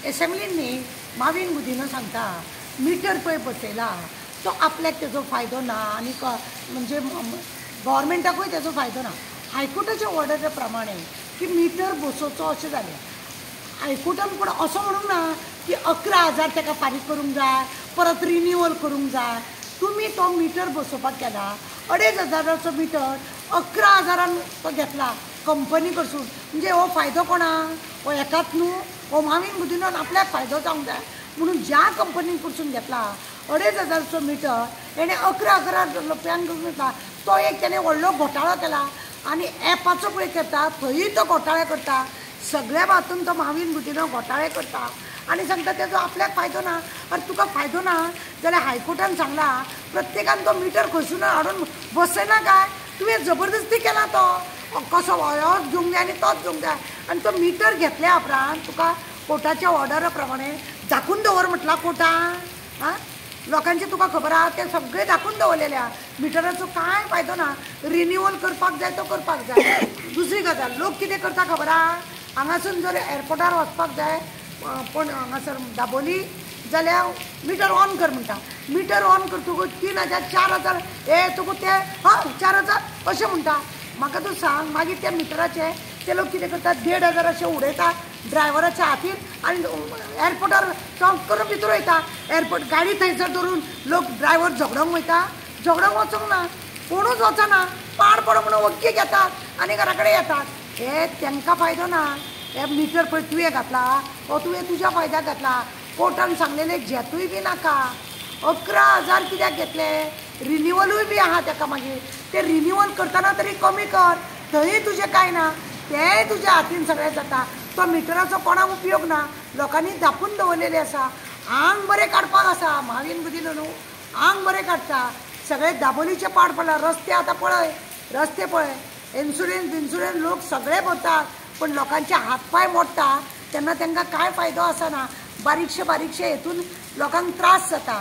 एसेंब्लींनी माविन गुदिनो सांगता मिटर पळय बसयला तो आपल्याक तेजो फायदो ना आनी म्हणजे गव्हर्मेंटाकूय तेजो फायदो ना. हायकोर्टाच्या ऑर्डर प्रमाणे की मिटर बसोवचो अशें जालें. हायकोर्टान पूण असो म्हणूंक ना की 11,000 ताका फारीक करूंक जाय, परत रिन्यूवल करूंक जाय. तुमी तो मिटर बसोवपाक केला 2,500 मिटर 11,000 तो घेतला कंपनी कडसून. म्हणजे हो फायदो कोणाक? हो एकाच न्हू. हो माविन गुदिनोन आपल्याक फायदो जावंक जाय म्हणून ज्या कंपनी कडसून घेतला 2,500 मिटर तेणें 11,000 रुपयांक घेतला. तो एक तेणें व्हडलो घोटाळो केला आनी एपाचो पळय करता थंय तो घोटाळे करता. सगळ्या बातून तो माविन गुदिनो घोटाळे करता आनी सांगता तेजो आपल्याक फायदो ना. अरे तुका फायदो ना जाल्यार हायकोर्टान सांगला प्रत्येकान तो मिटर खंयसून हाडून बसयना काय. तुवें जबरदस्ती केला तो कसो होच घेवंक जाय आनी तोच घेवंक जाय. आनी तो मिटर घेतल्या उपरांत तुका कोर्टाच्या ऑर्डरा प्रमाणे धाकून दवर म्हटला कोर्टान. लोकांचे तुका खबर आहा ते सगळे धाकून दवरलेले आहा. मिटराचो कांय फायदो ना. रिन्यूवल करपाक जाय तो करपाक जाय. दुसरी गजाल लोक कितें करता खबर आहा? हांगासून जर एअरपोर्टार वचपाक जाय पण हांगासर दाबोली जाल्यार मिटर ऑन कर म्हणटा. मिटर ऑन करतकूच 3,000 4,000 हे तुका ते 4,000 अशें म्हणटा. म्हाका तूं सांग मागीर त्या मिटराचे ते लोक कितें करतात 1,500 अशें उडयता ड्रायव्हराच्या हातीन आनी एअरपोर्टार टॉंक करून भितर वयता. एअरपोर्ट गाडी थंयसर धरून लोक ड्रायव्हर झगडोंक वयता. झगडोंक वचोंक ना, कोणूच वचना. पाड पडो म्हणून वग्गी घेतात आनी घरा कडेन येतात. हे तांकां फायदो ना. हे मिटर पळय तुवें घातला हो तुवें तुज्या फायद्याक घातला. कोर्टान सांगलेले घेतूय बी नाका. 11,000 कित्याक घेतले? रिन्यूवलूय बी आहा ताका. मागीर ते रिन्यूवल करतना तरी कमी कर. थंय तुजें कांय ना. तेंय तुज्या हातीन सगळें जाता. तो मिटराचो कोणाक उपयोग ना. लोकांनी धापून दवरलेले आसा. आंग बरें काडपाक आसा. माविन गुदिनो न्हू आंग बरें काडटा. सगळे दाबोलीचे पाड पडला. रस्ते आतां पळय रस्ते पळय इन्शुरन्स लोक सगळे भरतात पण लोकांचे हातपाय मोडटा तेन्ना तांकां कांय फायदो आसना. बारीकशे हेतून लोकांक त्रास जाता.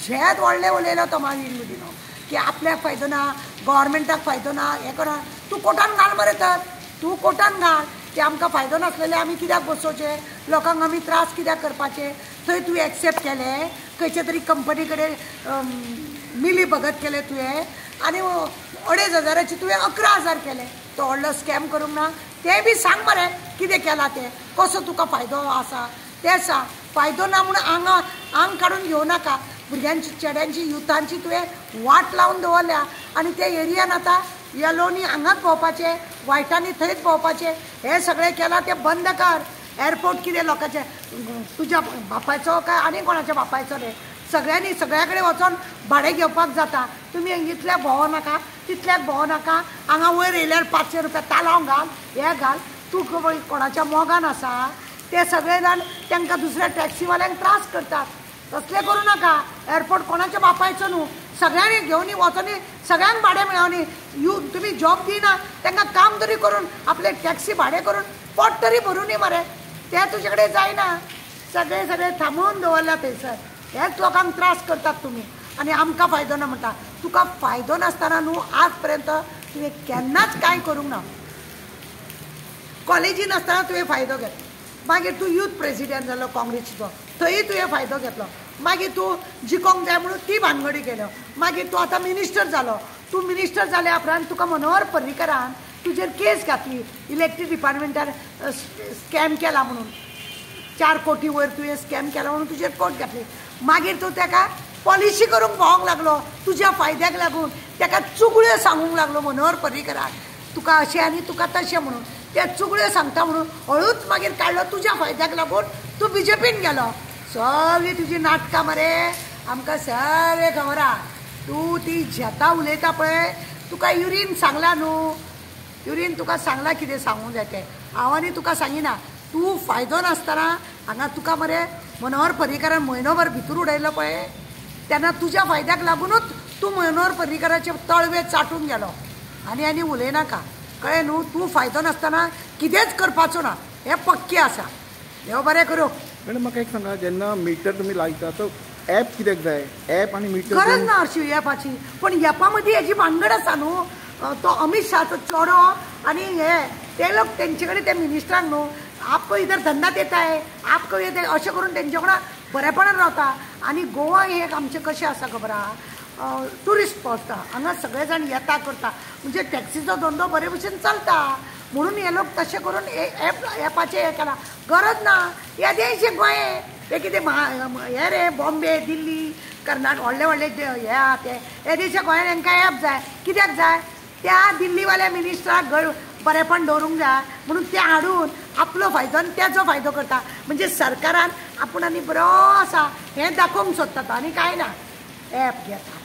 झेद व्हडलें उलयलो तो माविन गुदिनो की आपल्याक फायदो ना, गव्हर्मेंटाक फायदो ना, हें करा. तूं कोर्टान घाल मरे तर. तूं कोर्टान घाल की आमकां फायदो नासलेले आमी कित्याक बसोवचे, लोकांक आमी त्रास कित्याक करपाचे. थंय तुवें एक्सेप्ट केलें खंयचे तरी कंपनी कडेन मिली भगत केले तुवें आनी 2,500 तुवें 11,000 केले. तो व्हडलो स्कॅम करूंक ना. तें बी सांग मरे कितें केलां तें, कसो तुका फायदो आसा तें सांग. फायदो ना म्हणून आंग काडून घेवं नाका. भुरग्यांची चेड्यांची युथांची तुवें वाट लावन दवरल्या आनी ते एरियान आतां येलोनी हांगाच भोंवपाचें, वायटांनी थंयच भोंवपाचें. हें सगळें केलां तें बंद कर. एअरपोर्ट कितें लोकांचें तुज्या बापायचो काय आनी कोणाच्या बापायचो रे. सगळ्यांनी सगळ्या कडेन वचोन भाडें घेवपाक जाता. तुमी इतल्याक भोंवो नाका तितल्याक भोंवो नाका. हांगा वयर येयल्यार 500 रुपया तालांव घाल हें घाल. तूं कोणाच्या मोगान आसा ते सगळे जाण तांकां दुसऱ्या टॅक्सीवाल्यांक त्रास करतात. तसलें करूं नाका. एअरपोर्ट कोणाच्या बापायचो न्हू. सगळ्यांनी घेवनी वचोनी सगळ्यांक भाडें मेळोनी. तुमी जॉब दिना तांकां काम तरी करून आपले टॅक्सी भाडें करून पोट तरी भरूनी मरे. तें तुजे कडेन जायना. सगळे थांबोवन दवरल्या थंयसर. हेच लोकांक त्रास करतात तुमी आनी आमकां फायदो ना म्हणटा. तुका फायदो नासतना न्हू आज पर्यंत तुवें केन्नाच कांय करूंक ना. कॉलेजीन आसतना तुवें फायदो घेतलो. मागीर तूं यूथ प्रेसिडेंट जालो काँग्रेसीचो थंय तुवें फायदो घेतलो. मागीर तूं जिखोंक जाय म्हणून ती भानगडी केल्यो. मागीर तूं आतां मिनिस्टर जालो. तूं मिनिस्टर जाल्या उपरांत तुका मनोहर पर्रीकरान तुजेर केस घातली इलेक्ट्रीक डिपार्टमेंटान स्कॅम केला म्हणून. 4 कोटी वयर तुवें स्कॅम केला म्हणून तुजेर कोर्ट घातली. मागीर तूं ताका पॉलिसी करूंक भोवंक लागलो तुज्या फायद्याक लागून. ताका चुगड्यो सांगूंक लागलो मनोहर पर्रीकरान तुका अशें आनी तुका तशें म्हणून. ते चुगड्यो सांगता म्हणून हळूच मागीर काडलो तुज्या फायद्याक लागून. तूं BJPन गेलो. सगळीं तुजी नाटकां मरे आमकां सगळें खबर आहा. तूं ती झेतां उलयता पळय तुका युरीन सांगला न्हू. युरीन तुका सांगला कितें सांगूंक जाय तें. हांव आनी तुका सांगिना. तूं फायदो नासतना हांगा तुका मरे मनोहर पर्रीकरान म्हयनोभर भितर उडयलो पळय तेन्ना तुज्या फायद्याक लागूनच तूं मनोहर पर्रीकराचे तळवे चाटून गेलो. आनी उलयनाका कळ्ळें न्हू. तूं फायदो नासतना कितेंच करपाचो ना हें पक्की आसा. देव बरें करूं. मॅडम म्हाका एक सांगा जेन्ना मिटर तुमी लायता तो ॲप कित्याक जाय? ॲप आनी मिटर गरज ना अशी ॲपाची. पण ॲपा मदीं हेजी भानगड आसा न्हू. तो अमित शाहचो चोडो आनी हे ते लोक तेंचे कडेन ते मिनिस्टरांक न्हू आपको इधर धंदा देता है आपको येते अशें करून तेंचे वांगडा बरेपणान रावता. आनी गोवा हे एक आमचें कशें आसा खबर आहा, ट्युरिस्ट स्पॉट हांगा सगळे जाण येता करता म्हणजे टॅक्सीचो धंदो बरे भशेन चलता. म्हणून हे लोक तशें करून एपाचें हें केलां. गरज ना येदेशें गोंय हे कितें हे रे बॉम्बे दिल्ली कर्नाटक व्हडले व्हडले हे आहा ते येदेशें गोंयान हांकां एप जाय. कित्याक जाय, त्या दिल्लीवाल्या मिनिस्टराक बरेपण दवरूंक जाय म्हणून ते हाडून आपलो फायदो आनी तेजो फायदो करता. म्हणजे सरकारान आपूण आनी बरो आसा हें दाखोवंक सोदता तो आनी कांय ना. एप घेता